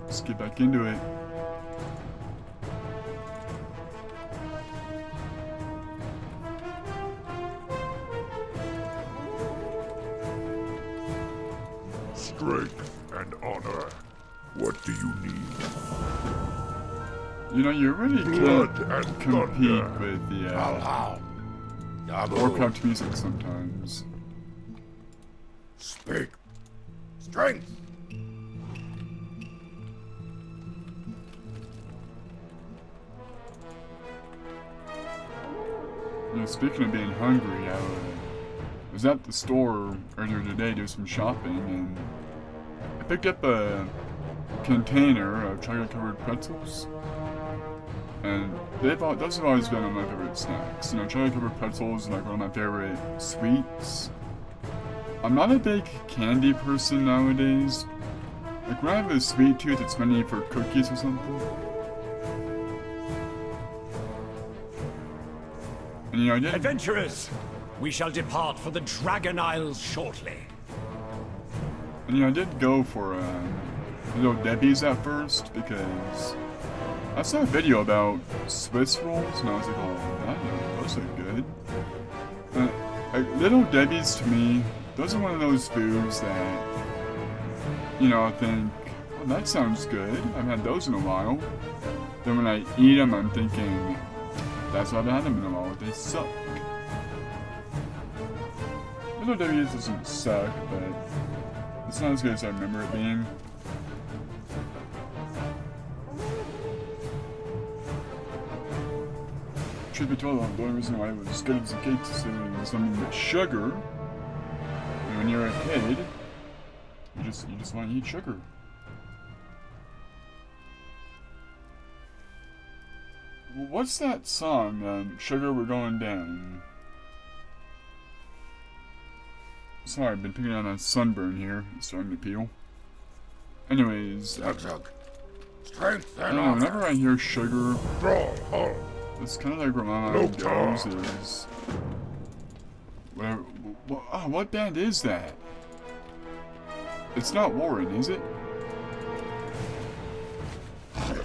Let's get back into it. Strength and honor. What do you need? You know, you really Blood can't and compete thunder. with the How? Warcraft music sometimes. Speak. Strength. You know, speaking of being hungry, I was at the store earlier today doing some shopping, and I picked up a container of chocolate-covered pretzels. And those have always been one of my favorite snacks. You know, chocolate-covered pretzels are like one of my favorite sweets. I'm not a big candy person nowadays. Like when I have a sweet tooth, it's mainly for cookies or something. And you know, I did. Adventurers, we shall depart for the Dragon Isles shortly. And you know, I did go for Little Debbie's at first because I saw a video about Swiss rolls and I was like, oh, those are good. Like Little Debbie's to me, those are one of those foods that, you know, I think, well, that sounds good. I haven't had those in a while. Then when I eat them, I'm thinking, that's why I haven't had them in a while. They suck. Little Debbie's doesn't suck, but it's not as good as I remember it being. Truth be told, the only reason why it was as good as a cake is it was something with sugar. And when you're a kid, you just want to eat sugar. What's that song? Sugar, We're Going Down. Sorry, I've been picking on a sunburn here. It's starting to peel. Anyways, Strength I and don't know, honor. whenever I hear sugar, Stronghold. it's kind of like where my mind goes is... Whatever, what band is that? It's not Warren, is it?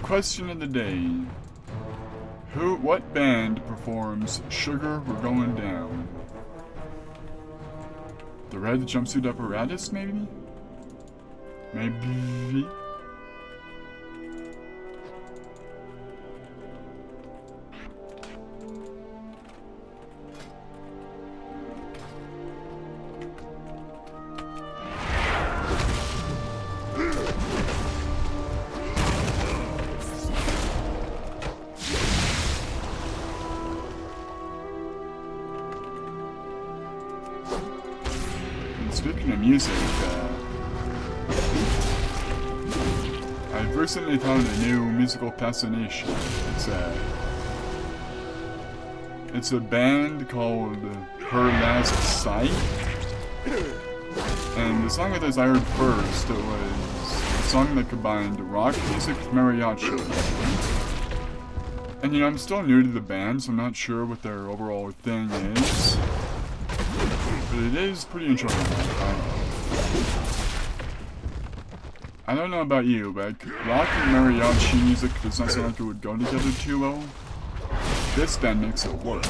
Question of the day. What band performs Sugar, We're Going Down? The Red Jumpsuit Apparatus, maybe? Maybe? Speaking of music, I've recently found a new musical fascination. It's a band called Her Last Sight, and the song that I heard first was a song that combined rock music with mariachi. And you know, I'm still new to the band, so I'm not sure what their overall thing is. But it is pretty enjoyable. I don't know about you, but rock and mariachi music does not sound like it would go together too well. This band makes it work.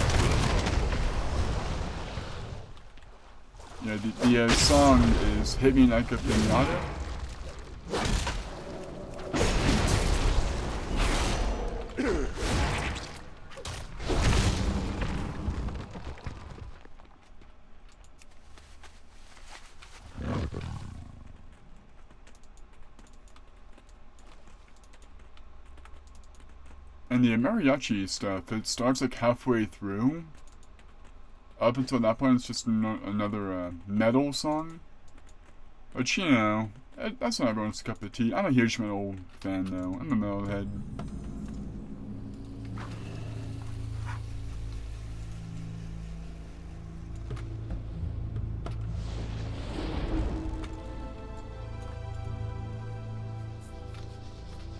Yeah, the song is Hit Me Like a Pinata. And the mariachi stuff, it starts like halfway through. Up until that point, it's just another metal song. Which, you know, that's not everyone's cup of tea. I'm a huge metal fan, though. I'm a metalhead.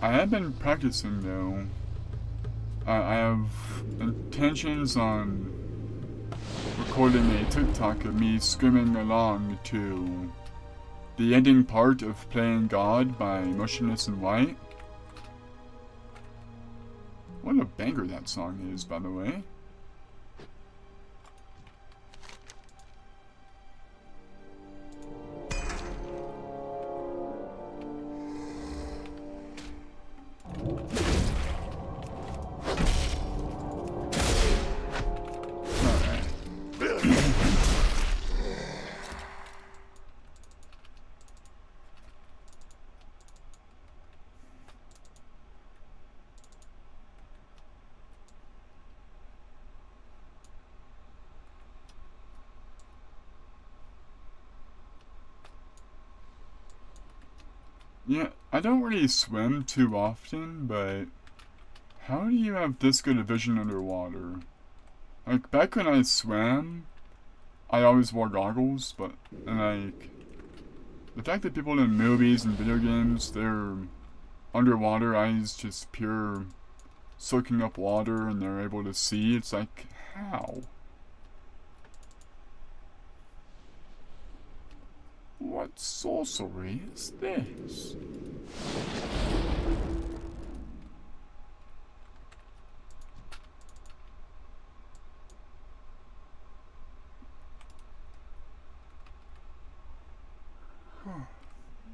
I have been practicing, though. I have intentions on recording a TikTok of me screaming along to the ending part of Playing God by Motionless in White. What a banger that song is, by the way. Yeah, I don't really swim too often, but how do you have this good a vision underwater? Like, back when I swam, I always wore goggles, but, and like, the fact that people in movies and video games, their underwater eyes just pure soaking up water and they're able to see, it's like, how? What sorcery is this?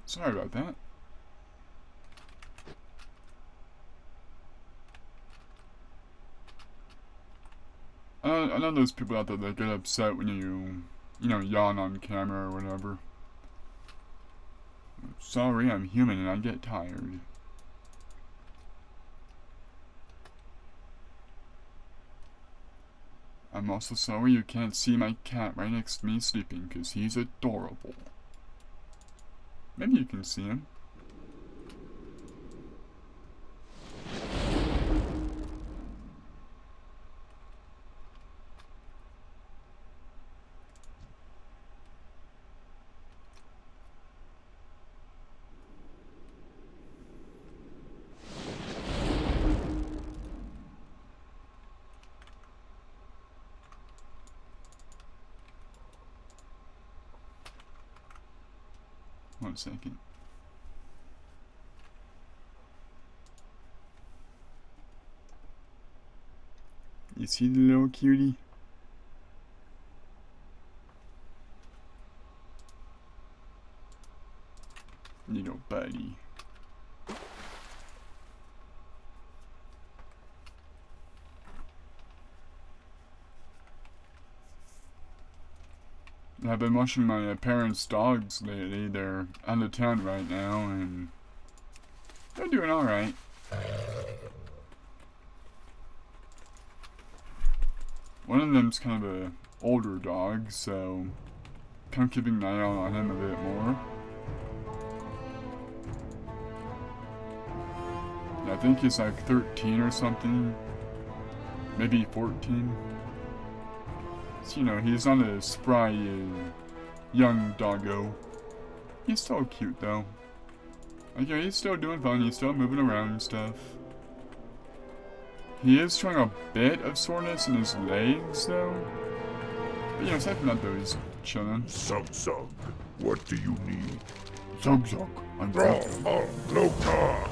Sorry about that. I know those people out there that get upset when you know, yawn on camera or whatever. Sorry, I'm human and I get tired. I'm also sorry you can't see my cat right next to me sleeping because he's adorable. Maybe you can see him. One second. You see the little cutie? Little buddy. I've been watching my parents' dogs lately. They're out of town right now, and they're doing alright. One of them's kind of a older dog, so kind of keeping an eye out on him a bit more. I think he's like 13 or something, maybe 14. So, you know, he's not a spry young doggo. He's still cute though. Like, yeah, he's still doing fun, he's still moving around and stuff. He is showing a bit of soreness in his legs though. But, you know, aside from that though, he's chilling. Zug, what do you need? Zug, I'm fine. Glota!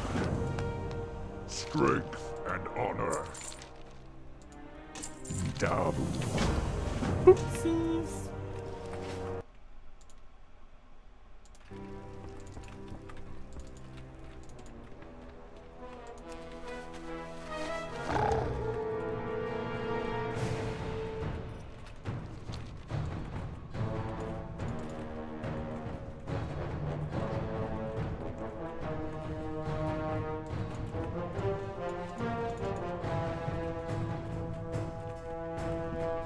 Strength and honor. Dabu. Oopsies.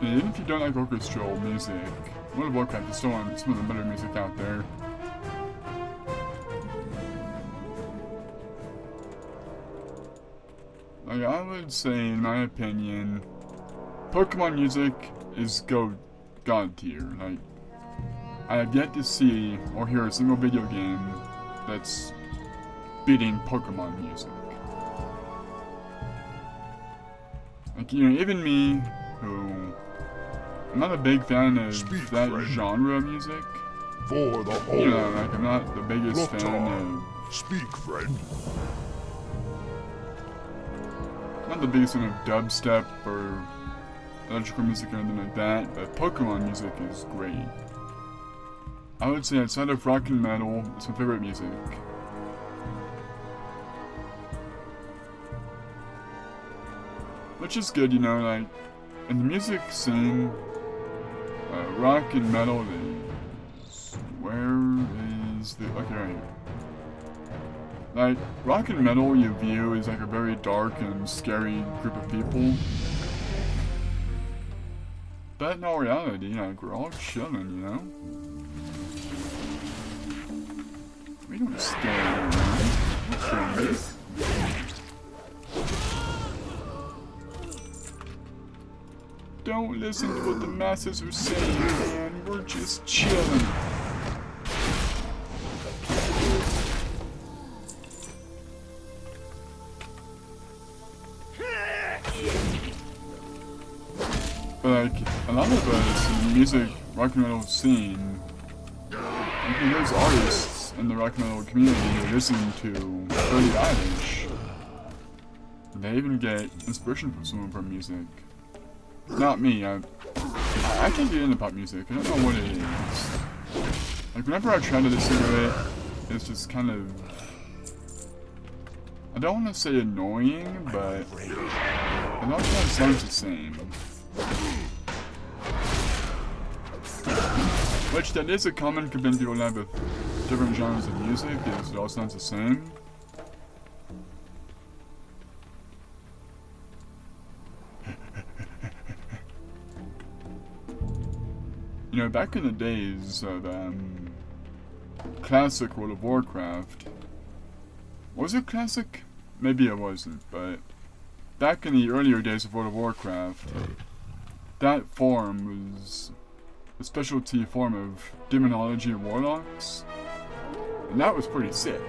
And even if you don't like orchestral music, World of Warcraft is still on some of the better music out there. Like, I would say, in my opinion, Pokemon music is God tier. Like, I have yet to see or hear a single video game that's beating Pokemon music. Like, you know, even me, who I'm not a big fan of that genre of music. For the whole. You know, like, I'm not the biggest fan of... Speak, friend. Not the biggest fan of dubstep or electrical music or anything like that, but Pokemon music is great. I would say outside of rock and metal, it's my favorite music. Which is good, you know, like, in the music scene, rock and metal is, where is the, okay, right here. Like, rock and metal you view is like a very dark and scary group of people. But in all reality, like, we're all chilling, you know? We don't stand around. We're friendly. Don't listen to what the masses are saying, man. We're just chilling. But like, a lot of us in the music, rock and metal scene, there's artists in the rock and metal community who listen to Billie Eilish. They even get inspiration from some of her music. Not me, I can't get into pop music, I don't know what it is. Like, whenever I try to listen to it, it's just kind of... I don't want to say annoying, but it all kind of sounds the same. Which, that is a common complaint people have with different genres of music, is it all sounds the same. You know, back in the days of classic World of Warcraft, was it classic? Maybe it wasn't, but back in the earlier days of World of Warcraft, that form was a specialty form of demonology and warlocks, and that was pretty sick.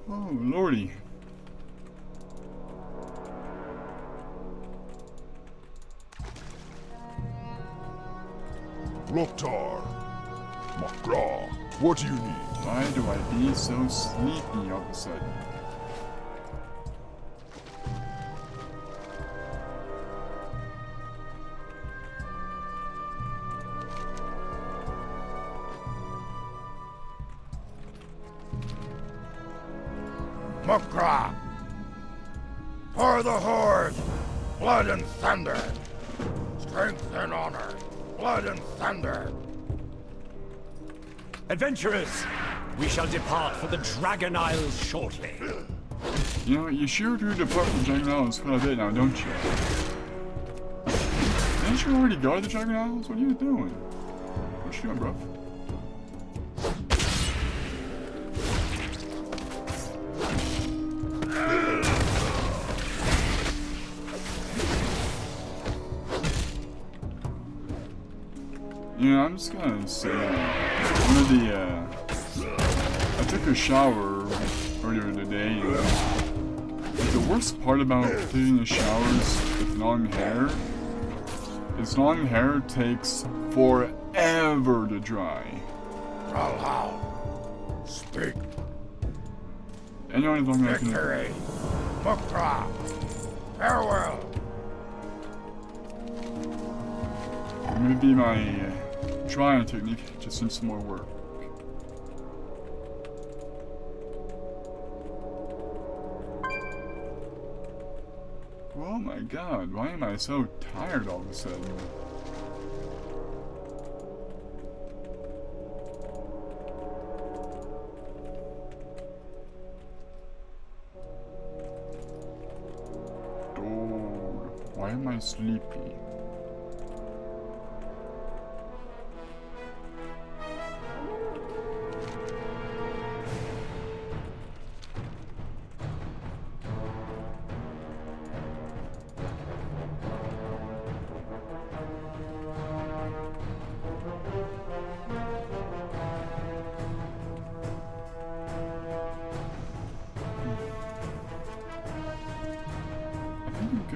Oh, lordy. Loktar, Makra, what do you need? Why do I be so sleepy all of a sudden? Makra! For the Horde! Blood and thunder! Strength and honor! Blood and thunder! Adventurers, we shall depart for the Dragon Isles shortly. You know, you sure do depart from Dragon Isles quite a bit now, don't you? Didn't you already go to the Dragon Isles? What are you doing? What you doing, bro? You know, I'm just gonna say, one of the, I took a shower earlier today, and the worst part about taking the showers with long hair is long hair takes forever to dry. How? Speak. Anyone with long hair can... Victory! Makra! Farewell! Maybe my drying technique just needs some more work. Oh my god, why am I so tired all of a sudden? Oh, why am I sleepy?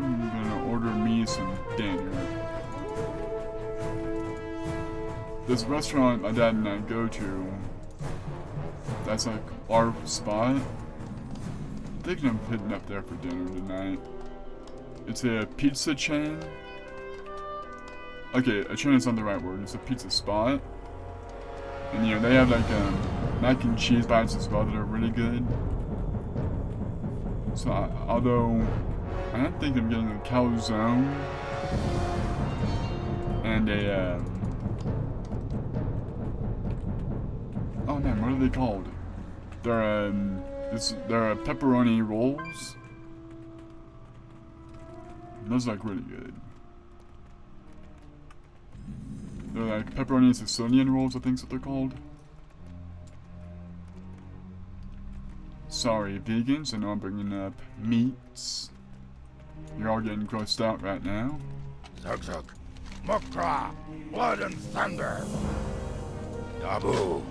I'm gonna order me some dinner. this restaurant my dad and I go to, that's like our spot. I'm thinking of hitting up there for dinner tonight. It's a pizza chain. Okay, a chain is not the right word. It's a pizza spot. And you know, they have like mac and cheese bites as well that are really good. So although I am thinking of getting a calzone and a oh man, what are they called? They're they're pepperoni rolls. Those are like really good. They're like pepperoni Sicilian rolls, I think is what they're called. Sorry, vegans, I know I'm bringing up meats. You're all getting grossed out right now. Zug, Mukra, blood and thunder. Dabu,